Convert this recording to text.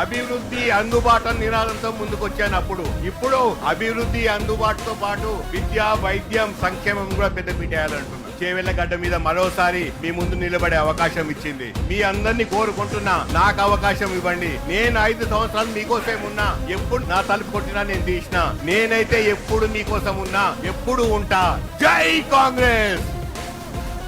అభివృద్ధి అందుబాటు నినాదంతో ముందుకొచ్చాను అప్పుడు. ఇప్పుడు అభివృద్ధి అందుబాటుతో పాటు విద్య, వైద్యం, సంక్షేమం కూడా పెద్దపీట వేయాలంటున్నా. చేవెళ్లగడ్డ మీద మరోసారి మీ ముందు నిలబడే అవకాశం ఇచ్చింది. మీ అందరినీ కోరుకుంటున్నా, నాకు అవకాశం ఇవ్వండి. నేను 5 సంవత్సరాలు మీకోసం ఉన్నా. ఎప్పుడు నా తలుపు కొట్టినా నేను తీసినా. నేనైతే ఎప్పుడు మీకోసం ఉన్నా, ఎప్పుడు ఉంటా. జై కాంగ్రెస్.